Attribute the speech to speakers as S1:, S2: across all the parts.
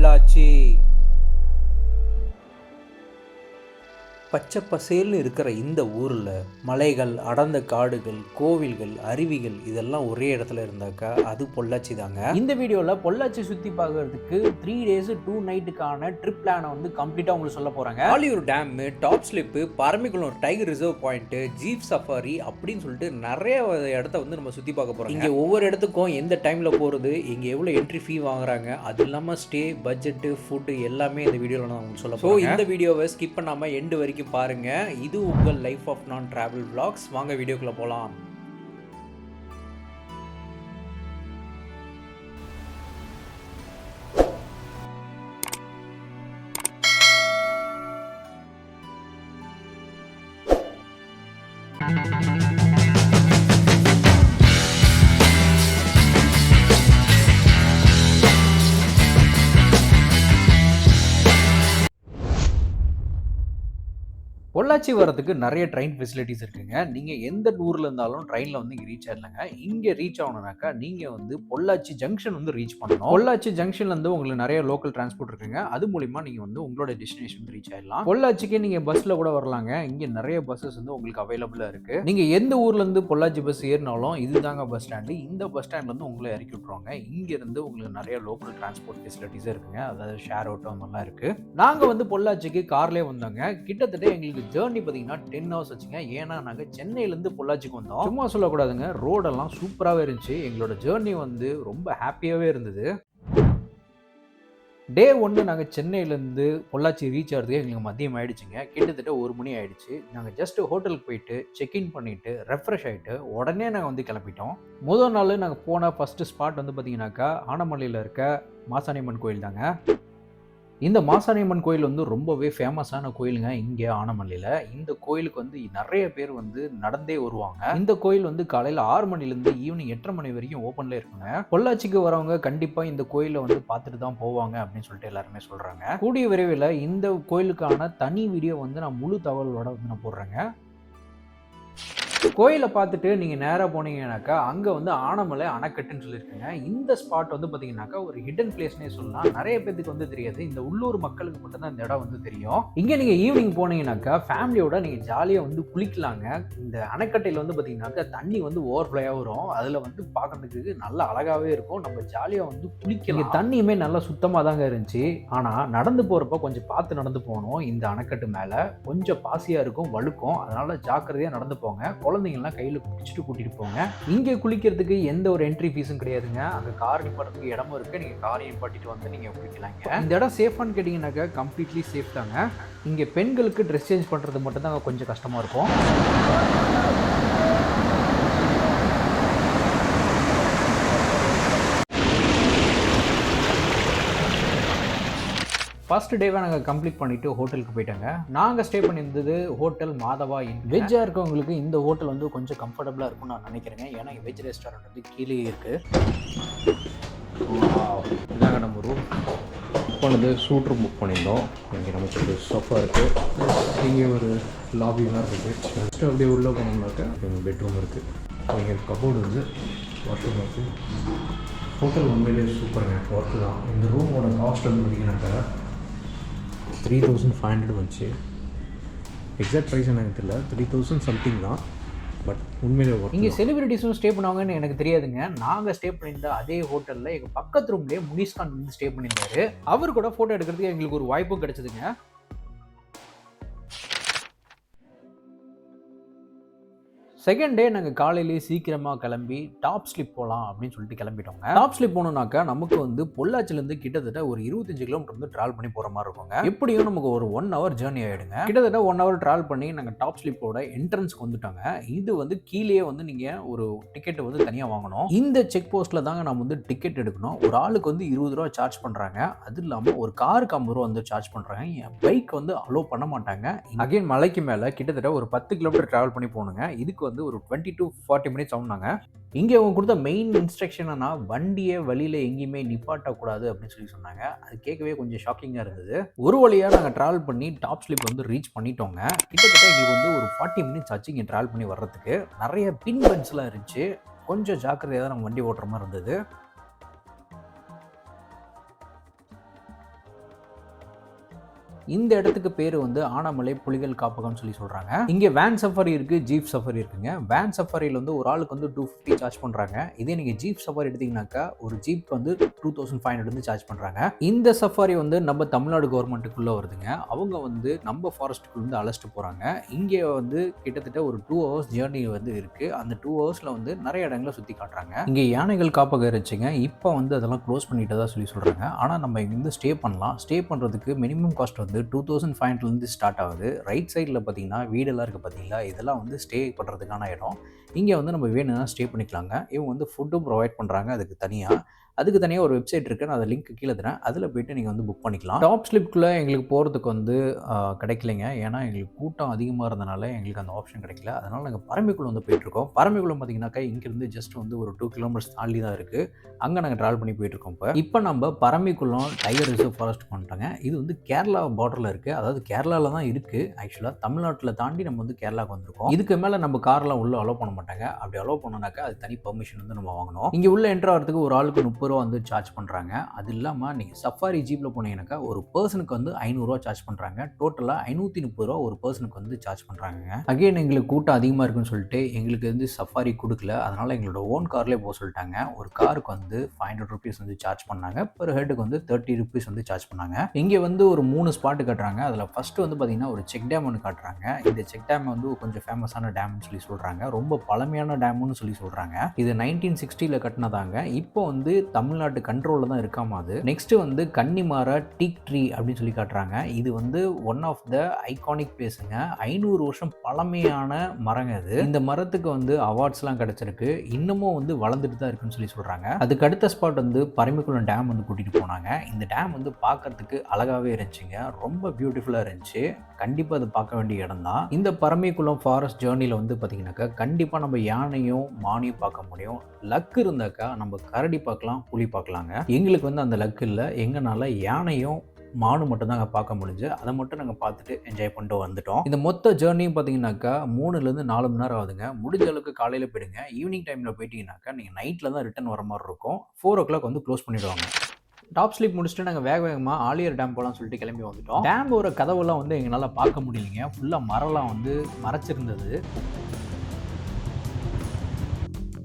S1: பொள்ளாச்சி. பச்சை பசேல்னு இருக்கிற இந்த ஊரில் மலைகள், அடர்ந்த காடுகள், கோவில்கள், அருவிகள் இதெல்லாம் ஒரே இடத்துல இருந்தாக்கா அது பொள்ளாச்சி தாங்க.
S2: இந்த வீடியோவில் பொள்ளாச்சி சுற்றி பார்க்கறதுக்கு 3 days 2 nights ட்ரிப் பிளானை வந்து கம்ப்ளீட்டாக உங்களுக்கு சொல்ல போகிறாங்க.
S1: Aliyur dam, top slip, Parambikulam tiger reserve point, jeep safari அப்படின்னு சொல்லிட்டு நிறைய இடத்த வந்து நம்ம சுற்றி பார்க்க போகிறோம். இங்கே ஒவ்வொரு இடத்துக்கும் எந்த டைமில் போகிறது, இங்கே எவ்வளோ என்ட்ரி ஃபீ வாங்குறாங்க, அது இல்லாமல் ஸ்டே, பட்ஜெட்டு, ஃபுட்டு எல்லாமே இந்த வீடியோவில் நான் உங்களுக்கு சொல்ல போகிறேன். இந்த வீடியோவை ஸ்கிப் பண்ணாமல் எண்டு வரைக்கும் பாருங்க. இது உங்கள் லைஃப் ஆஃப் நான் டிராவல் vlogs. வாங்க வீடியோக்குள்ள போலாம்.
S2: பொள்ளாச்சி வரதுக்கு நிறைய ட்ரெயின் ஃபெசிலிட்டிஸ் இருக்குங்க. நீங்கள் எந்த ஊரில் இருந்தாலும் ட்ரெயினில் வந்து இங்கே ரீச் ஆகிடலாங்க. இங்கே ரீச் ஆகணுனாக்கா நீங்கள் வந்து பொள்ளாச்சி ஜங்ஷன் வந்து ரீச் பண்ணணும். பொள்ளாச்சி ஜங்ஷன்லேருந்து உங்களுக்கு நிறைய லோக்கல் டிரான்ஸ்போர்ட் இருக்குங்க. அது மூலிமா நீங்கள் வந்து உங்களோட டெஸ்டினேஷன் வந்து ரீச் ஆகிடலாம். பொள்ளாச்சிக்கு நீங்கள் பஸ்ஸில் கூட வரலாங்க. இங்கே நிறைய பஸ்ஸஸ் வந்து உங்களுக்கு அவைலபிளாக இருக்குது. நீங்கள் எந்த ஊர்லேருந்து பொள்ளாச்சி பஸ் ஏறினாலும் இதுதாங்க பஸ் ஸ்டாண்டு. இந்த பஸ் ஸ்டாண்ட்லேருந்து உங்களை இறக்கி விட்ருவாங்க. இங்கேருந்து உங்களுக்கு நிறைய லோக்கல் டிரான்ஸ்போர்ட் ஃபெசிலிட்டிஸும் இருக்குங்க. அதாவது ஷேர் ஆட்டோ அந்த மாதிரிலாம் இருக்குது. நாங்கள் வந்து பொள்ளாச்சிக்கு கார்லேயே வந்தோங்க. கிட்டத்தட்ட எங்களுக்கு ஜேர்னி பார்த்தீங்கன்னா 10 hours வச்சுங்க. ஏன்னா நாங்கள் சென்னையிலேருந்து பொள்ளாச்சிக்கு வந்தோம். சும்மா சொல்லக்கூடாதுங்க, ரோடெல்லாம் சூப்பராகவே இருந்துச்சு. எங்களோட ஜேர்னி வந்து ரொம்ப ஹாப்பியாகவே இருந்தது. டே 1 நாங்கள் சென்னையிலேருந்து பொள்ளாச்சி ரீச் ஆகிறதுக்கு எங்களுக்கு மதியம் ஆகிடுச்சுங்க. கிட்டத்தட்ட 1 மணி ஆகிடுச்சு. நாங்கள் ஜஸ்ட் ஹோட்டலுக்கு போயிட்டு செக்இன் பண்ணிவிட்டு ரெஃப்ரெஷ் ஆகிட்டு உடனே நாங்கள் வந்து கிளம்பிட்டோம். முதல் நாள் நாங்கள் போன ஃபஸ்ட்டு ஸ்பாட் வந்து பார்த்தீங்கன்னாக்கா ஆனமலையில் இருக்க மாசாணியம்மன் கோயில் தாங்க. இந்த மாசாணியம்மன் கோயில் வந்து ரொம்பவே ஃபேமஸான கோயிலுங்க இங்கே ஆனமல்லியில். இந்த கோயிலுக்கு வந்து நிறைய பேர் வந்து நடந்தே வருவாங்க. இந்த கோயில் வந்து காலையில் 6 மணிலேருந்து ஈவினிங் 8:30 மணி வரைக்கும் ஓப்பன்ல இருக்குங்க. பொள்ளாச்சிக்கு வரவங்க கண்டிப்பாக இந்த கோயிலை வந்து பார்த்துட்டு தான் போவாங்க அப்படின்னு சொல்லிட்டு எல்லாருமே சொல்கிறாங்க. கூடிய விரைவில் இந்த கோயிலுக்கான தனி வீடியோ வந்து நான் முழு தகவலோட வந்து நான் போடுறேங்க. கோயிலை பார்த்துட்டு நீங்கள் நேராக போனீங்கன்னாக்கா அங்கே வந்து ஆனமலை அணைக்கட்டுன்னு சொல்லியிருக்கேங்க. இந்த ஸ்பாட் வந்து பார்த்தீங்கன்னாக்கா ஒரு ஹிடன் பிளேஸ்னே சொல்லலாம். நிறைய பேருக்கு வந்து தெரியாது. இந்த உள்ளூர் மக்களுக்கு மட்டும்தான் இந்த இடம் வந்து தெரியும். இங்கே நீங்கள் ஈவினிங் போனீங்கன்னாக்கா ஃபேமிலியோட நீங்கள் ஜாலியாக வந்து குளிக்கலாங்க. இந்த அணைக்கட்டையில் வந்து பார்த்தீங்கன்னாக்கா தண்ணி வந்து ஓவர்ஃப்ளோயாக வரும். அதில் வந்து பார்க்கறதுக்கு நல்லா அழகாகவே இருக்கும். நம்ம ஜாலியாக வந்து குளிக்கலாம். தண்ணியுமே நல்லா சுத்தமாக தாங்க இருந்துச்சு. ஆனால் நடந்து போகிறப்ப கொஞ்சம் பார்த்து நடந்து போகணும். இந்த அணைக்கட்டு மேலே கொஞ்சம் பாசியாக இருக்கும், வழுக்கும். அதனால் ஜாக்கிரதையாக நடந்து போங்க. குழந்தைங்கள்லாம் கையில் பிடிச்சிட்டு கூட்டிட்டு போங்க. இங்கே குளிக்கிறதுக்கு எந்த ஒரு என்ட்ரி ஃபீஸும் கிடையாதுங்க. அங்கே கார் நிப்பாட்டுறதுக்கு இடமும் இருக்குது. நீங்கள் காரை நிப்பாட்டிட்டு வந்து நீங்கள் குளிக்கலாங்க. இந்த இடம் சேஃபான்னு கேட்டிங்கன்னாக்கா கம்ப்ளீட்லி சேஃப் தாங்க. இங்கே பெண்களுக்கு ட்ரெஸ் சேஞ்ச் பண்ணுறது மட்டும் தான் கொஞ்சம் கஷ்டமாக இருக்கும். ஃபர்ஸ்ட் டேவை நாங்கள் கம்ப்ளீட் பண்ணிவிட்டு ஹோட்டலுக்கு போயிட்டாங்க. நாங்கள் ஸ்டே பண்ணியிருந்தது ஹோட்டல் மாதவா இன். வெஜ்ஜாக இருக்கவங்களுக்கு இந்த ஹோட்டல் வந்து கொஞ்சம் கம்ஃபர்டபுளாக இருக்கும்னு நான் நினைக்கிறேங்க. ஏன்னா வெஜ் ரெஸ்டாரண்ட் வந்து கீழே இருக்குது. இதாங்க நம்ம ரூம் புக் பண்ணது. சூட் ரூம் புக் பண்ணியிருந்தோம். இங்கே நமக்கு ஒரு சோஃபா இருக்குது. இங்கே ஒரு லாபி மாதிரி இருக்குது. நெக்ஸ்ட்டு அப்படியே உள்ளே போனோம்னாக்கா எங்கள் பெட்ரூம் இருக்குது. இங்கே கபோர்டு வந்து வாஷ்ரூம் இருக்குது. ஹோட்டல் உண்மையிலே சூப்பருங்க, ஒர்க்கு தான். இந்த ரூமோட காஸ்ட் வந்து பார்த்திங்கனாக்கா 3500 வந்துச்சு. எக்ஸாக்ட் ப்ரைஸ் எனக்கு தெரியல, 3000 சம்திங் தான். பட் உண்மையிலே இங்கே செலிபிரிட்டிஸும் ஸ்டே பண்ணுவாங்கன்னு எனக்கு தெரியாதுங்க. நாங்கள் ஸ்டே பண்ணியிருந்த அதே ஹோட்டலில் எங்கள் பக்கத்து ரூம்லேயே முனிஸ்கான் வந்து ஸ்டே பண்ணியிருந்தாரு. அவர் கூட ஃபோட்டோ எடுக்கிறதுக்கு எங்களுக்கு ஒரு வாய்ப்பும் கிடைச்சதுங்க. செகண்ட் டே நாங்கள் காலையிலேயே சீக்கிரமாக கிளம்பி டாப் ஸ்லிப் போகலாம் அப்படின்னு சொல்லிட்டு கிளம்பிட்டோங்க. டாப் ஸ்லிப் போகணுன்னாக்கா நமக்கு வந்து பொள்ளாச்சிலேருந்து கிட்டத்தட்ட ஒரு 25 கிலோமீட்டர் வந்து ட்ராவல் பண்ணி போகிற மாதிரி இருக்குங்க. எப்படியும் நமக்கு ஒரு 1 hour ஜேர்னி ஆகிடுங்க. கிட்டத்தட்ட 1 hour ட்ராவல் பண்ணி நாங்கள் டாப் ஸ்லிப்போட என்ட்ரன்ஸ்க்கு வந்துட்டோங்க. இது வந்து கீழே வந்து நீங்கள் ஒரு டிக்கெட்டை வந்து தனியாக வாங்கணும். இந்த செக் போஸ்ட்டில் தாங்க நம்ம வந்து டிக்கெட் எடுக்கணும். ஒரு ஆளுக்கு வந்து 20 ரூபா சார்ஜ் பண்ணுறாங்க. அது இல்லாமல் ஒரு காருக்கு 50 ரூபா வந்து சார்ஜ் பண்ணுறாங்க. என் பைக் வந்து அலோவ் பண்ண மாட்டாங்க. அகைன் மலைக்கு மேலே கிட்டத்தட்ட ஒரு 10 கிலோமீட்டர் ட்ராவல் பண்ணி போகணுங்க. இதுக்கு வந்து ஒரு 20 to 40 minutes ஆகுனாங்க. இங்கே அவங்க கொடுத்த மெயின் இன்ஸ்ட்ரக்ஷனா வண்டியை வழியில் எங்கேயுமே நிப்பாட்டக்கூடாது அப்படின்னு சொல்லி சொன்னாங்க. அது கேட்கவே கொஞ்சம் ஷாக்கிங்காக இருந்தது. ஒரு வழியாக நாங்கள் ட்ராவல் பண்ணி டாப் ஸ்லிப் வந்து ரீச் பண்ணிட்டோங்க. கிட்டத்தட்ட எங்களுக்கு வந்து ஒரு 40 minutes ஆச்சு இங்கே ட்ராவல் பண்ணி வர்றதுக்கு. நிறைய பின் பன்ஸ்லாம் இருந்துச்சு. கொஞ்சம் ஜாக்கிரதையாக தான் நம்ம வண்டி ஓட்டுற மாதிரி இருந்தது. இந்த இடத்துக்கு பேர் வந்து ஆனமலை புலிகள் காப்பகம்னு சொல்லி சொல்கிறாங்க. இங்கே வேன் சஃபாரி இருக்குது, ஜீப் சஃபாரி இருக்குங்க. வேன் சஃபாரியில் வந்து ஒரு ஆளுக்கு வந்து 250 சார்ஜ் பண்ணுறாங்க. இதே நீங்கள் ஜீப் சஃபாரி எடுத்தீங்கன்னாக்கா ஒரு ஜீப் வந்து 2500 வந்து சார்ஜ் பண்ணுறாங்க. இந்த சஃபாரி வந்து நம்ம தமிழ்நாடு கவர்மெண்ட்டுக்குள்ளே வருதுங்க. அவங்க வந்து நம்ம ஃபாரஸ்ட்டுக்குள்ள வந்து அழைச்சிட்டு போகிறாங்க. இங்கே வந்து கிட்டத்தட்ட ஒரு 2 ஹவர்ஸ் ஜேர்னி வந்து இருக்குது. அந்த 2 ஹவர்ஸில் வந்து நிறைய இடங்களை சுற்றி காட்டுறாங்க. இங்கே யானைகள் காப்பகம் இருந்துச்சுங்க. இப்போ வந்து அதெல்லாம் க்ளோஸ் பண்ணிட்டதா சொல்லி சொல்கிறாங்க. ஆனால் நம்ம இங்கே வந்து ஸ்டே பண்ணலாம். ஸ்டே பண்ணுறதுக்கு மினிமம் காஸ்ட் வந்து 2500 ஸ்டார்ட் ஆகுது. ரைட் சைடில் பார்த்தீங்கன்னா வீடெல்லாம் இருக்குது பார்த்தீங்களா, இதெல்லாம் வந்து ஸ்டே பண்ணுறதுக்கான இடம். இங்கே வந்து நம்ம வேணும்னா ஸ்டே பண்ணிக்கலாங்க. இவங்க வந்து ஃபுட்டும் ப்ரொவைட் பண்ணுறாங்க. அதுக்கு தனியாக ஒரு வெப்சைட் இருக்குது. நான் அதை லிங்க் கீழே தரேன். அதில் போய்ட்டு நீங்கள் வந்து புக் பண்ணிக்கலாம். டாப் ஸ்லிப்குள்ளே எங்களுக்கு போகிறதுக்கு வந்து கிடைக்கலைங்க. ஏன்னா எங்களுக்கு கூட்டம் அதிகமாக இருந்தனால எங்களுக்கு அந்த ஆப்ஷன் கிடைக்கல. அதனால் நாங்கள் பரம்பிக்குளம் வந்து போயிட்டுருக்கோம். பரம்பிக்குளம் பார்த்தீங்கன்னாக்கா இங்கேருந்து ஜஸ்ட் வந்து ஒரு 2 கிலோமீட்டர்ஸ் தாண்டி தான் இருக்குது. அங்கே நாங்கள் ட்ராவல் பண்ணி போயிட்டுருக்கோம். இப்போ நம்ம பரம்பிக்குளம் டைகர் ரிசர்வ் ஃபாரஸ்ட் பண்ணிட்டோங்க. இது வந்து கேரளா பார்டரில் இருக்குது. அதாவது கேரளாவில் தான் இருக்குது. ஆக்சுவலாக தமிழ்நாட்டில் தாண்டி நம்ம வந்து கேரளாவுக்கு வந்திருக்கோம். இதுக்கு மேலே நம்ம கார்லாம் உள்ளே அலோவ் பண்ண மாட்டாங்க. அப்படி அலோவ் பண்ணோம்னாக்கா அது தனி பர்மிஷன் வந்து நம்ம வாங்கணும். இங்கே உள்ள என்ட்ரு ஆகிறதுக்கு ஒரு ஆளுக்கு 30 ரூபா வந்து சார்ஜ் பண்ணுறாங்க. அது இல்லாமல் நீங்கள் சஃபாரி ஜீப்பில் போனீங்கன்னாக்கா ஒரு பர்சனுக்கு வந்து 500 ரூபா சார்ஜ் பண்ணுறாங்க. டோட்டலாக 530 ரூபா ஒரு பர்சனுக்கு வந்து சார்ஜ் பண்ணுறாங்க. அகைன் எங்களுக்கு கூட்டம் அதிகமாக இருக்குன்னு சொல்லிட்டு எங்களுக்கு வந்து சஃபாரி கொடுக்கல. அதனால் எங்களோட ஓன் கார்லேயே போக சொல்லிட்டாங்க. ஒரு காருக்கு வந்து 500 ருபீஸ் வந்து சார்ஜ் பண்ணாங்க. பெர் ஹெட்டுக்கு வந்து 30 ருபீஸ் வந்து சார்ஜ் பண்ணாங்க. இங்கே வந்து ஒரு 3 ஸ்பாட்டு காட்டுறாங்க. அதில் ஃபர்ஸ்ட் வந்து பார்த்தீங்கன்னா ஒரு செக் டேம் ஒன்று காட்டுறாங்க. இந்த செக் டேம் வந்து கொஞ்சம் ஃபேமஸான டேம்னு சொல்லி சொல்கிறாங்க. ரொம்ப பழமையான டேம்னு சொல்லி சொல்கிறாங்க. இது 1960ல் கட்டினதாங்க. இப்போ வந்து தமிழ்நாட்டு கண்ட்ரோலில் தான் இருக்காம அது. நெக்ஸ்ட் வந்து கன்னிமார டீக் ட்ரீ அப்படின்னு சொல்லி காட்டுறாங்க. இது வந்து ஒன் ஆஃப் த ஐகானிக் பிளேஸுங்க. 500 வருஷம் பழமையான மரங்க இது. இந்த மரத்துக்கு வந்து அவார்ட்ஸ்லாம் கிடைச்சிருக்கு. இன்னமும் வந்து வளர்ந்துட்டு தான் இருக்குன்னு சொல்லி சொல்கிறாங்க. அதுக்கு அடுத்த ஸ்பாட் வந்து பரம்பிக்குளம் டேம் வந்து கூட்டிகிட்டு போனாங்க. இந்த டேம் வந்து பார்க்கறதுக்கு அழகாகவே இருந்துச்சுங்க. ரொம்ப பியூட்டிஃபுல்லாக இருந்துச்சு. கண்டிப்பாக அது பார்க்க வேண்டிய இடம் தான். இந்த பரம்பிக்குளம் ஃபாரஸ்ட் ஜேர்னியில் வந்து பார்த்தீங்கன்னாக்கா கண்டிப்பாக நம்ம யானையும் மானையும் பார்க்க முடியும். லக் இருந்தாக்கா நம்ம கரடி பார்க்கலாம், புலி பார்க்கலாங்க. எங்களுக்கு வந்து அந்த லக் இல்லை. எங்கனால யானையும் மானு மட்டும் தாங்க பார்க்க முடிஞ்சு. அதை மட்டும் நாங்கள் பார்த்துட்டு என்ஜாய் பண்ணிட்டு வந்துட்டோம். இந்த மொத்த ஜேர்னியும் பார்த்தீங்கன்னாக்கா 3லேருந்து 4 மணி நேரம் ஆகுதுங்க. முடிஞ்ச அளவுக்கு காலையில் போயிடுங்க. ஈவினிங் டைமில் போயிட்டீங்கன்னாக்கா நீங்கள் நைட்டில் தான் ரிட்டர்ன் வர மாதிரி இருக்கும். 4 o'clock வந்து க்ளோஸ் பண்ணிவிடுவாங்க. டாப் ஸ்லீப் முடிச்சுட்டு நாங்கள் வேகமாக ஆலியர் டேம் போகலாம்னு சொல்லிட்டு கிளம்பி வந்துட்டோம். டேமோட கதவுலாம் வந்து எங்களால் பார்க்க முடியலைங்க. ஃபுல்லாக மரம்லாம் வந்து மறைச்சிருந்தது.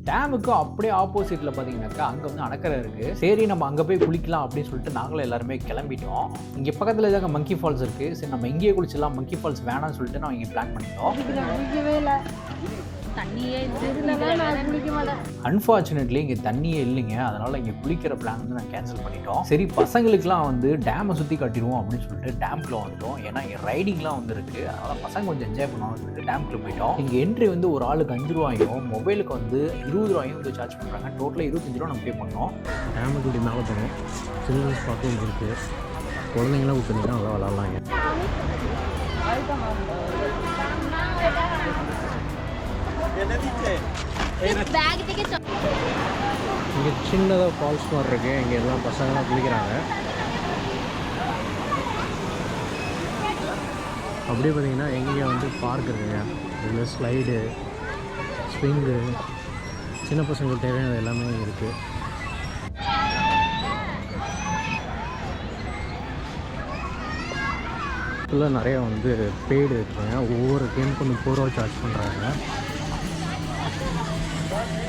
S2: டேமுக்கு அப்படியே ஆப்போசிட்டில் பார்த்தீங்கன்னாக்கா அங்கே வந்து அணக்கரை இருக்குது. சரி நம்ம அங்கே போய் குளிக்கலாம் அப்படின்னு சொல்லிட்டு நாங்களும் எல்லாருமே கிளம்பிட்டோம். இங்கே பக்கத்தில் தாங்க மங்கி ஃபால்ஸ் இருக்குது. சரி நம்ம இங்கேயே குளிச்சிடலாம், மங்கி ஃபால்ஸ் வேணாம்னு சொல்லிட்டு நான் இங்கே பிளான் பண்ணிட்டோம். அன்ஃபார்ச்சுனேட்லி இங்கே தண்ணியே இல்லைங்க. அதனால் இங்கே குளிக்கிற பிளான் வந்து நான் கேன்சல் பண்ணிட்டோம். சரி பசங்களுக்குலாம் வந்து டேமை சுற்றி காட்டிடுவோம் அப்படின்னு சொல்லிட்டு டேம்குள்ளே வந்துட்டோம். ஏன்னா இங்கே ரைடிங்லாம் வந்து இருக்குது. அதனால் பசங்க கொஞ்சம் என்ஜாய் பண்ணுவாங்கன்னு சொல்லிட்டு டேம்குள்ளே போயிட்டோம். இங்கே என்ட்ரி வந்து ஒரு ஆளுக்கு 5 ரூபாயும் மொபைலுக்கு வந்து 20 ரூபாயும் வந்து சார்ஜ் பண்ணுறாங்க. டோட்டலாக 25 ரூபா நம்ம பே பண்ணோம்.
S3: டேமுக்கு இப்படி மேலே போனோம். சில்ட்ரன்ஸ் பார்க்கும் இங்கே இருக்குது. குழந்தைங்களாம் விட்டுருந்தீங்கன்னா நல்லா விளாட்லாங்க. இங்கே சின்னதாக ஃபால்ஸ் மாதிரி இருக்குது. இங்கே எல்லாம் பசங்களாம் குளிக்கிறாங்க. அப்படியே பார்த்தீங்கன்னா எங்கேயா வந்து பார்க் இருக்குங்க. இதில் ஸ்லைடு, ஸ்விங்கு, சின்ன பசங்களுக்கு தேவையானது எல்லாமே இருக்குது. ஃபுல்லாக நிறையா வந்து பெய்டு இருக்குங்க. ஒவ்வொரு கேமுக்கு வந்து 4 ரூபா சார்ஜ் பண்ணுறாங்க.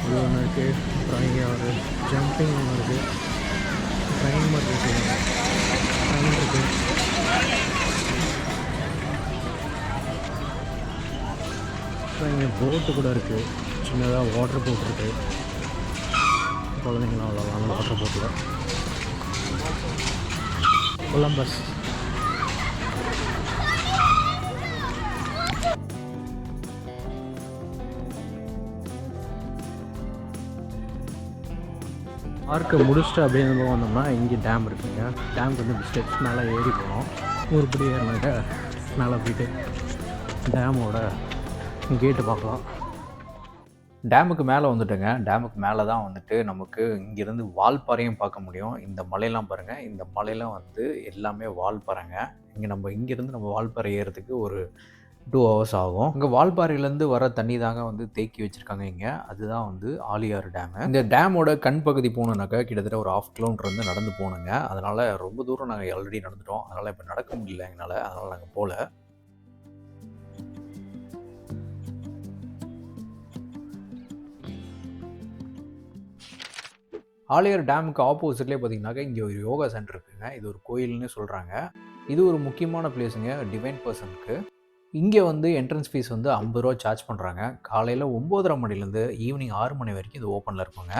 S3: இது ஒன்று இருக்குது. அப்புறம் இங்கே ஒரு ஜம்பிங் ஒன்று இருக்குது. ட்ரெயின் மாதிரி இருக்குது. ட்ரெயின் இருக்குது. அப்புறம் இங்கே போட்டு கூட இருக்குது. சின்னதாக வாட்டர் போட் இருக்குது. குழந்தைங்களாம் விளாட்லாம் வாட்டர் போட்டில். கொலம்பஸ் பார்க்கை முடிச்சுட்டு அப்படியே நம்ம வந்தோம்னா இங்கே டேம் இருக்குங்க. டேமுக்கு வந்து ஸ்டெப்ஸ் மேலே ஏறி போனோம். ஒருபடி ஏறினாக்க மேலே போயிட்டு டேமோட கேட்டு பார்க்கலாம்.
S2: டேமுக்கு மேலே வந்துட்டுங்க. டேமுக்கு மேலே தான் வந்துட்டு நமக்கு இங்கேருந்து வால்பாறையும் பார்க்க முடியும். இந்த மலையெல்லாம் பாருங்கள். இந்த மலையெல்லாம் வந்து எல்லாமே வால்பாறைங்க. இங்கே நம்ம இங்கேருந்து நம்ம வால்பாறை ஏறதுக்கு ஒரு 2 ஹவர்ஸ் ஆகும். இங்கே வால்பாறையிலேருந்து வர தண்ணி தாங்க வந்து தேக்கி வச்சுருக்காங்க இங்கே. அதுதான் வந்து ஆழியாறு டேமு. இந்த டேமோட கண் பகுதி போகணுன்னாக்கா கிட்டத்தட்ட ஒரு 1/2 கிலோமீட்டர் வந்து நடந்து போகணுங்க. அதனால் ரொம்ப தூரம் நாங்கள் ஆல்ரெடி நடந்துட்டோம். அதனால் இப்போ நடக்க முடியல எங்களால். அதனால் நாங்கள் போகல. ஆழியார் டேமுக்கு ஆப்போசிட்லேயே பார்த்தீங்கன்னாக்கா இங்கே ஒரு யோகா சென்டர் இருக்குங்க. இது ஒரு கோயில்னு சொல்கிறாங்க. இது ஒரு முக்கியமான பிளேஸுங்க டிவைன் பர்சனுக்கு. இங்கே வந்து என்ட்ரன்ஸ் ஃபீஸ் வந்து 50 ரூபா சார்ஜ் பண்ணுறாங்க. காலையில் 9:30 மணிலேருந்து ஈவினிங் 6 மணி வரைக்கும் இது ஓப்பனில் இருக்குங்க.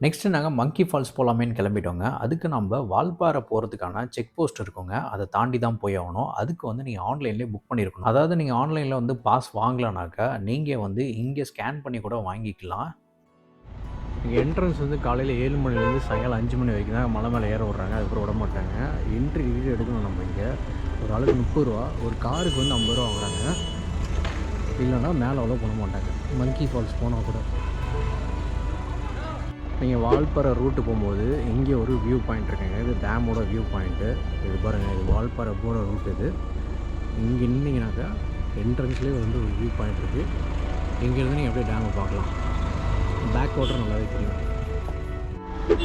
S2: நெக்ஸ்ட்டு நாங்கள் மங்கி ஃபால்ஸ் போகலாமேன்னு கிளம்பிட்டோங்க. அதுக்கு நம்ம வால்பாறை போகிறதுக்கான செக் போஸ்ட் இருக்குங்க. அதை தாண்டி தான் போய் ஆகணும். அதுக்கு வந்து நீங்கள் ஆன்லைன்லேயே புக் பண்ணியிருக்கணும். அதாவது நீங்கள் ஆன்லைனில் வந்து பாஸ் வாங்கலானாக்கா நீங்கள் வந்து இங்கே ஸ்கேன் பண்ணி கூட வாங்கிக்கலாம்.
S3: இங்கே என்ட்ரன்ஸ் வந்து காலையில் 7 மணிலேருந்து சாயங்காலம் 5 மணி வரைக்கும் தான் மலை மேலே ஏற விட்றாங்க. அதுக்கப்புறம் விட மாட்டாங்க. என்ட்ரி டிக்கெட் எடுக்கணும் நம்ம இங்கே. ஒரு ஆளுக்கு 30 ரூபா, ஒரு காருக்கு வந்து 50 ரூபா வாங்குறாங்க. இல்லைன்னா மேலே அவ்வளோ பண்ண மாட்டாங்க. மங்கி ஃபால்ஸ் போனால் கூட நீங்கள் வால்பாறை ரூட்டு போகும்போது இங்கே ஒரு வியூ பாயிண்ட் இருக்குங்க. இது டேமோட வியூ பாயிண்ட்டு. இது பாருங்கள், இது வால்பாறை போகிற ரூட். இது இங்கே நின்னீங்கன்னாக்கா என்ட்ரன்ஸ்லேயே வந்து ஒரு வியூ பாயிண்ட் இருக்குது. இங்கேருந்து நீங்கள் அப்படியே டேமை பார்க்கலாம். பேக் வாட்டர் நல்லாவே தெரியும்.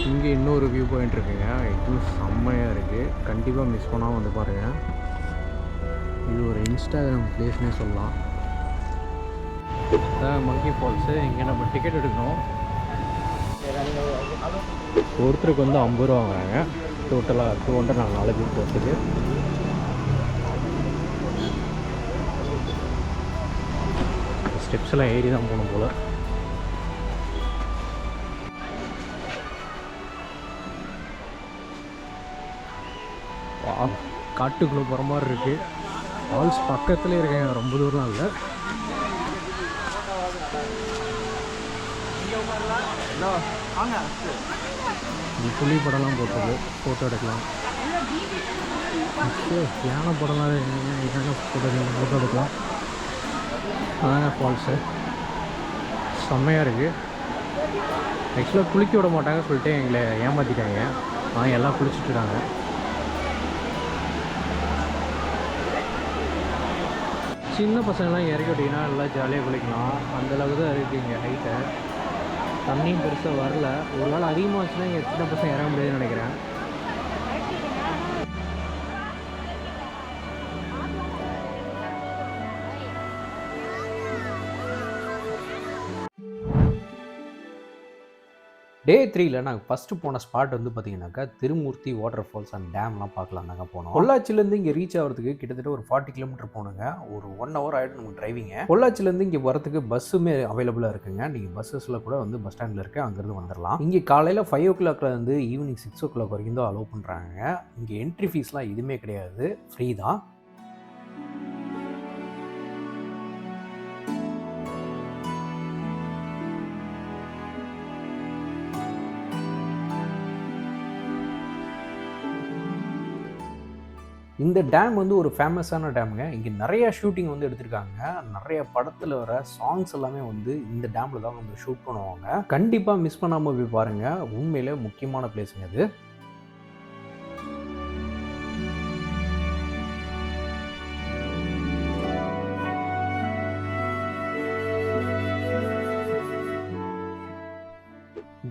S3: இங்கே இன்னொரு வியூ பாயிண்ட் இருக்குங்க. இதுவும் செம்மையாக இருக்குது. கண்டிப்பாக மிஸ் பண்ணாமல் வந்து பாருங்கள். இது ஒரு இன்ஸ்டாகிராம் பிளேஸ்னே சொல்லலாம். மங்கி ஃபால்ஸு. இங்கே நம்ம டிக்கெட் எடுக்கணும். ஒருத்தருக்கு வந்து 50 ரூபா வாங்குறாங்க. டோட்டலாக 200 நாங்கள் 4 பேர் போகிறதுக்கு. ஸ்டெப்ஸ் எல்லாம் ஏறி தான் போகணும் போல். காட்டுக்குள்ளே போகிற மாதிரி இருக்குது. ஃபால்ஸ் பக்கத்துலேயே இருக்கேன், ரொம்ப தூரம் இல்லை. புலி படம்லாம் போட்டது, ஃபோட்டோ எடுக்கலாம். யானை படம்லாம் என்னென்ன ஃபோட்டோ எடுக்கலாம். அதாங்க ஃபால்ஸு. செம்மையாக இருக்குது. ஆக்சுவலாக குளிக்க விட மாட்டாங்க சொல்லிட்டு எங்களை ஏமாற்றிட்டாங்க. ஆனால் எல்லாம் குளிச்சுட்ருக்காங்க. சின்ன பசங்கள்லாம் இறக்கி விட்டிங்கன்னா நல்லா ஜாலியாக குளிக்கலாம். அந்தளவுக்கு தான் இருக்குது இங்கே ஹைட்டை. தண்ணியும் பெருசாக வரல. ஒரு நாள் அதிகமாகச்சுன்னா இங்கே சின்ன பசங்க இறங்க முடியாதுன்னு நினைக்கிறேன்.
S2: டே 3ல நாங்கள் ஃபஸ்ட்டு போன ஸ்பாட் வந்து பார்த்தீங்கன்னாக்கா திருமூர்த்தி வாட்டர் ஃபால்ஸ் அண்ட் டேம்லாம் பார்க்கலாம் தாங்க போனோம். பொள்ளாச்சிலேருந்து இங்கே ரீச் ஆகிறதுக்கு கிட்டத்தட்ட ஒரு 40 கிலோமீட்டர் போகணுங்க. ஒரு 1 ஹவர் ஆகிடும் நமக்கு டிரைவிங்க. பொள்ளாச்சிலேருந்து இங்கே வரதுக்கு பஸ்ஸுமே அவைலபிளாக இருக்குங்க. நீங்கள் பஸ்ஸஸில் கூட வந்து பஸ் ஸ்டாண்டில் இருக்க அங்கேருந்து வந்துடலாம். இங்கே காலையில் 5 o'clockலேருந்து ஈவினிங் 6 o'clock வரைக்கும் தான் அலோவ் பண்ணுறாங்க. இங்கே என்ட்ரி ஃபீஸ்லாம் எதுவுமே கிடையாது, ஃப்ரீ தான். இந்த டேம் வந்து ஒரு ஃபேமஸான டேமுங்க. இங்கே நிறையா ஷூட்டிங் வந்து எடுத்திருக்காங்க. நிறைய படத்தில் வர சாங்ஸ் எல்லாமே வந்து இந்த டேமில் தான் வந்து ஷூட் பண்ணுவாங்க. கண்டிப்பாக மிஸ் பண்ணாமல் போய் பாருங்கள். உண்மையிலே முக்கியமான பிளேஸுங்க அது.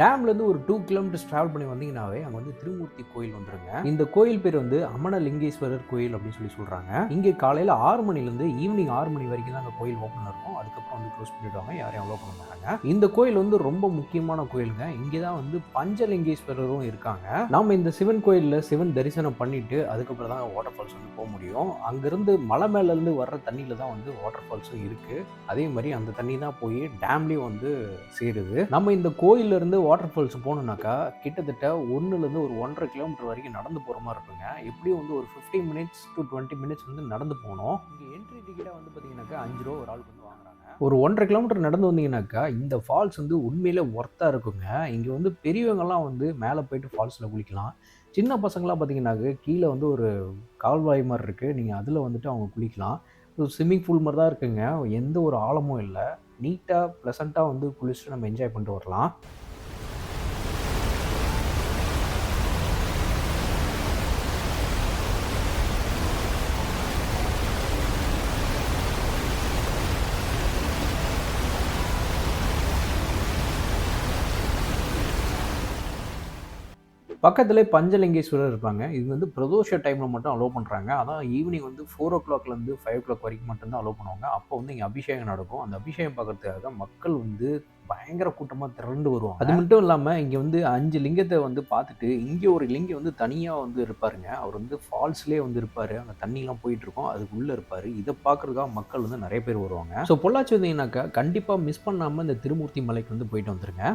S2: டேம்லேருந்து ஒரு 2 கிலோமீட்டர்ஸ் ட்ராவல் பண்ணி வந்தீங்கன்னாவே அங்கே வந்து திருமூர்த்தி கோயில் வந்துருங்க. இந்த கோயில் பேர் வந்து அமனலிங்கேஸ்வரர் கோயில் அப்படின்னு சொல்லி சொல்கிறாங்க. இங்கே காலையில் 6 மணிலேருந்து ஈவினிங் 6 மணி வரைக்கும் தான் அங்கே கோயில் ஓப்பன் இருக்கும். அதுக்கப்புறம் வந்து க்ளோஸ் பண்ணிவிடுவாங்க. யாரையும் அலோவ் பண்ண மாட்டாங்க. இந்த கோயில் வந்து ரொம்ப முக்கியமான கோயிலுங்க. இங்கே தான் வந்து பஞ்சலிங்கேஸ்வரரும் இருக்காங்க. நாம் இந்த சிவன் கோயிலில் சிவன் தரிசனம் பண்ணிட்டு அதுக்கப்புறம் தான் வாட்டர் ஃபால்ஸ் வந்து போக முடியும். அங்கேருந்து மலை மேலேருந்து வர்ற தண்ணியில் தான் வந்து வாட்டர் ஃபால்ஸும் இருக்குது. அதே மாதிரி அந்த தண்ணி தான் போய் டேம்லேயும் வந்து சேருது. நம்ம இந்த கோயிலிருந்து வாட்டர் ஃபால்ஸ் போகணுன்னாக்கா கிட்டத்தட்ட 1லேருந்து ஒரு 1.5 கிலோமீட்டர் வரைக்கும் நடந்து போகிற மாதிரி இருக்குங்க. எப்படியும் வந்து ஒரு 15 minutes to 20 minutes வந்து நடந்து போகணும். இங்கே என்ட்ரி டிக்கெட்டாக வந்து பார்த்தீங்கன்னாக்கா 5 ரூபா ஒரு ஆளுக்கு வந்து வாங்குறாங்க. ஒரு 1.5 கிலோமீட்டர் நடந்து வந்தீங்கன்னாக்கா இந்த ஃபால்ஸ் வந்து உண்மையிலே ஒர்த்தாக இருக்குங்க. இங்கே வந்து பெரியவங்கலாம் வந்து மேலே போயிட்டு ஃபால்ஸில் குளிக்கலாம். சின்ன பசங்களாம் பார்த்தீங்கன்னாக்க கீழே வந்து ஒரு கால்வாய் மாதிரி இருக்குது. நீங்கள் அதில் வந்துட்டு அவங்க குளிக்கலாம். ஒரு ஸ்விம்மிங் பூல் மாதிரி தான் இருக்குங்க. எந்த ஒரு ஆழமும் இல்லை. நீட்டாக ப்ளசண்ட்டாக வந்து குளிச்சுட்டு நம்ம என்ஜாய் பண்ணிட்டு வரலாம். பக்கத்துலேயே பஞ்சலிங்கேஸ்வரர் இருப்பாங்க. இது வந்து பிரதோஷ டைமில் மட்டும் அலோவ் பண்ணுறாங்க. அதான் ஈவினிங் வந்து 4 o'clockலேருந்து 5 o'clock வரைக்கும் மட்டும்தான் அலோவ் பண்ணுவாங்க. அப்போ வந்து இங்கே அபிஷேகம் நடக்கும். அந்த அபிஷேகம் பார்க்கறதுக்காக மக்கள் வந்து பயங்கர கூட்டமாக திரண்டு வருவாங்க. அது மட்டும் இல்லாமல் இங்கே வந்து 5 லிங்கத்தை வந்து பார்த்துட்டு இங்கே ஒரு லிங்கம் வந்து தனியாக வந்து இருப்பாருங்க. அவர் வந்து ஃபால்ஸ்லேயே வந்து இருப்பார். அங்கே தண்ணிலாம் போயிட்டு இருக்கும், அதுக்குள்ளே இருப்பார். இதை பார்க்குறதுக்காக மக்கள் வந்து நிறைய பேர் வருவாங்க. ஸோ பொள்ளாச்சி வந்தீங்கன்னாக்கா கண்டிப்பாக மிஸ் பண்ணாமல் இந்த திருமூர்த்தி மலைக்கு வந்து போயிட்டு வந்துருங்க.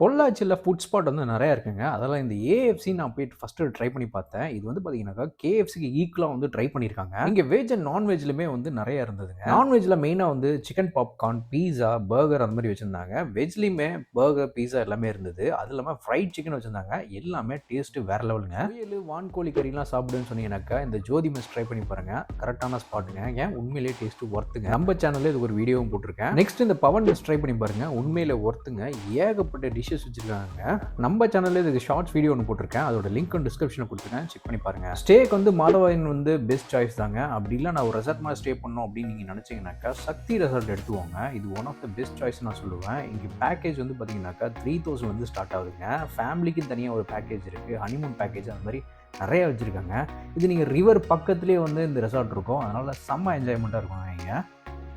S2: பொள்ளாச்சியில் ஃபுட் ஸ்பாட் வந்து நிறையா இருக்குங்க. அதெல்லாம் இந்த ஏஎஃப்சி நான் போயிட்டு ஃபஸ்ட்டு ட்ரை பண்ணி பார்த்தேன். இது வந்து பார்த்தீங்கன்னாக்கா கேஎஃப்சிக்கு ஈக்குவலாக வந்து ட்ரை பண்ணியிருக்காங்க. இங்கே வெஜ் அண்ட் நான்வெஜ்லையுமே வந்து நிறையா இருந்ததுங்க. நான்வெஜ்ஜில் மெயினாக வந்து சிக்கன் பாப்கார்ன், பீஸா, பர்கர் அந்த மாதிரி வச்சுருந்தாங்க. வெஜ்லேயுமே பர்கர், பீஸா எல்லாமே இருந்தது. அது இல்லாமல் ஃப்ரைட் சிக்கன் வச்சுருந்தாங்க. எல்லாமே டேஸ்ட்டு வேறு லெவலுங்க. முயல், வான்கோழி கறிலாம் சாப்பிடுன்னு சொன்னீங்கன்னாக்கா இந்த ஜோதி மெஸ் ட்ரை பண்ணி பாருங்கள். கரெக்டான ஸ்பாட்டுங்க. ஏன் உண்மையிலேயே டேஸ்ட்டு ஒர்த்துங்க. நம்ம சேனலில் இது ஒரு வீடியோவும் போட்டிருக்கேன். நெக்ஸ்ட் இந்த பவன் மெஸ் ட்ரை பண்ணி பாருங்கள். உண்மையிலே ஒர்த்துங்க. ஏகப்பட்ட டிஷ்ஷஸ் வச்சிருக்காங்க. நம்ம சேனல்ல இதுக்கு ஷார்ட்ஸ் வீடியோ ஒன்று போட்டிருக்கேன். அதோட லிங்க் டிஸ்கிரிப்ஷனில் கொடுத்துருக்கேன், செக் பண்ணி பாருங்க. ஸ்டேக்கு வந்து மாதவன் வந்து பெஸ்ட் சாய்ஸ் தாங்க. அப்படி இல்லை நான் ஒரு ரெசார்ட் மாதிரி ஸ்டே பண்ணணும் அப்படின்னு நீங்கள் நினச்சிங்கனாக்கா சக்தி ரெசார்ட் எடுத்துவோங்க. இது one of the best choice நான் சொல்லுவேன். இங்கே பேக்கேஜ் வந்து பார்த்தீங்கன்னாக்கா 3000 வந்து ஸ்டார்ட் ஆகுதுங்க. ஃபேமிலிக்கு தனியாக ஒரு பேக்கேஜ் இருக்குது, ஹனிமூன் பேக்கேஜ், அந்த மாதிரி நிறைய வச்சுருக்காங்க. இது நீங்கள் ரிவர் பக்கத்துலேயே வந்து இந்த ரெசார்ட் இருக்கும். அதனால் செம்ம என்ஜாய்மெண்ட்டாக இருக்கும் இங்கே.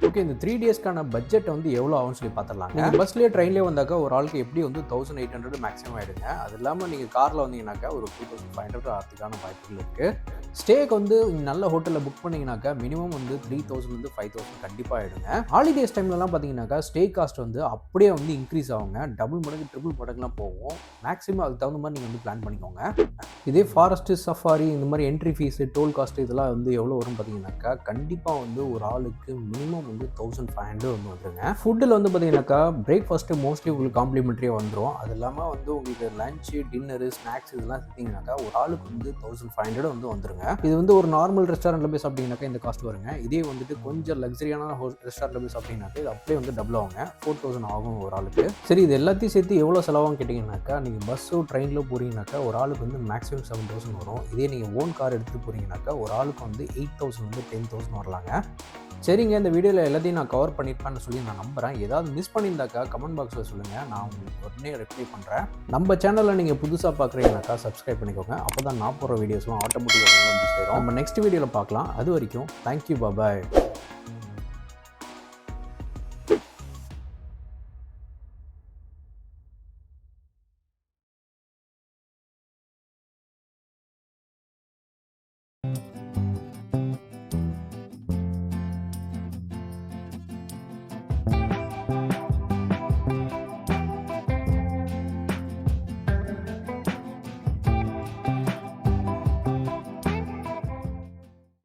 S2: ஓகே, இந்த 3 டேஸ்க்கான பட்ஜெட் வந்து எவ்வளோ ஆகும்னு சொல்லி பார்த்துடலாம். நீங்கள் பஸ்லேயே ட்ரெயின்லேயே வந்தாக்கா ஒரு ஆளுக்கு எப்படி வந்து 1800 மேக்ஸிமம் ஆகிடுங்க. அது இல்லாமல் நீங்கள் காரில் வந்தீங்கன்னாக்கா ஒரு 2500 ஆகிறதுக்கான வாய்ப்புகள் இருக்குது. ஸ்டேக்கு வந்து நல்ல ஹோட்டலில் புக் பண்ணிங்கனாக்கா மினிமம் வந்து 3000 to 5000 கண்டிப்பாக ஆகிடுங்க. ஹாலிடேஸ் டைம்லலாம் பார்த்தீங்கன்னாக்கா ஸ்டே காஸ்ட் வந்து அப்படியே வந்து இன்க்ரீஸ் ஆகுங்க. டபுள் மடங்கு, ட்ரிபிள் மடங்குலாம் போகும். மேக்ஸிமம் அதுக்கு தகுந்த மாதிரி நீங்கள் வந்து பிளான் பண்ணிக்கோங்க. இதே ஃபாரஸ்ட்டு, சஃபாரி, இந்த மாதிரி என்ட்ரி ஃபீஸு, டோல் காஸ்ட்டு இதெல்லாம் வந்து எவ்வளோ வரும் பார்த்தீங்கன்னாக்கா கண்டிப்பாக வந்து ஒரு ஆளுக்கு மினிமம் வந்து 1500 வந்து வந்துருங்க. ஃபுட்டில் வந்து பார்த்தீங்கன்னாக்கா பிரேக்ஃபாஸ்ட்டு மோஸ்ட்லி உங்களுக்கு காம்ப்ளிமெண்ட்ரியாக வந்துடும். அது இல்லாமல் வந்து உங்களுக்கு லஞ்சு, டின்னரு, ஸ்நாக்ஸ் இதெல்லாம் சேர்த்திங்கனாக்கா ஒரு ஆளுக்கு வந்து 1500 வந்து வந்துருங்க. இது வந்து ஒரு நார்மல் ரெஸ்டாரண்ட்டில் போய் சாப்பிட்டீங்கன்னாக்கா இந்த காஸ்ட் வருங்க. இதே வந்துட்டு கொஞ்சம் லக்ஸரியான ரெஸ்டாரண்ட்டில் போய் சாப்பிட்டீங்கன்னாக்கா இது அப்படியே வந்து டபுள் ஆகுங்க. 4000 ஆகும் ஒரு ஆளுக்கு. சரி, இது எல்லாத்தையும் சேர்த்து எவ்வளோ செலவாகும் கேட்டிங்கன்னாக்கா நீங்கள் பஸ்ஸோ ட்ரெயினில் போகிறீங்கனாக்கா ஒரு ஆளுக்கு வந்து மேக்ஸிமம் 7000 வரும். இதே நீங்கள் ஓன் கார் எடுத்துகிட்டு போகிறீங்கனாக்கா ஒரு ஆளுக்கு வந்து 8000 வந்து 10,000 வரலாங்க. சரிங்க, இந்த வீடியோவில் எல்லாத்தையும் நான் கவர் பண்ணியிருப்பேன்னு சொல்லி நான் நம்புகிறேன். ஏதாவது மிஸ் பண்ணியிருந்தாக்கா கமெண்ட் பாக்ஸில் சொல்லுங்கள், நான் உங்களுக்கு உடனே ரிப்ளை பண்ணுறேன். நம்ம சேனலில் நீங்கள் புதுசாக பார்க்குறீங்கனாக்கா சப்ஸ்கிரைப் பண்ணிக்கோங்க. அப்போ தான் நான் போகிற வீடியோஸ்லாம் ஆட்டோமேட்டிக்காக வந்து சேரும். நம்ம நெக்ஸ்ட் வீடியோவில் பார்க்கலாம். அது வரைக்கும் தேங்க்யூ, பாய்.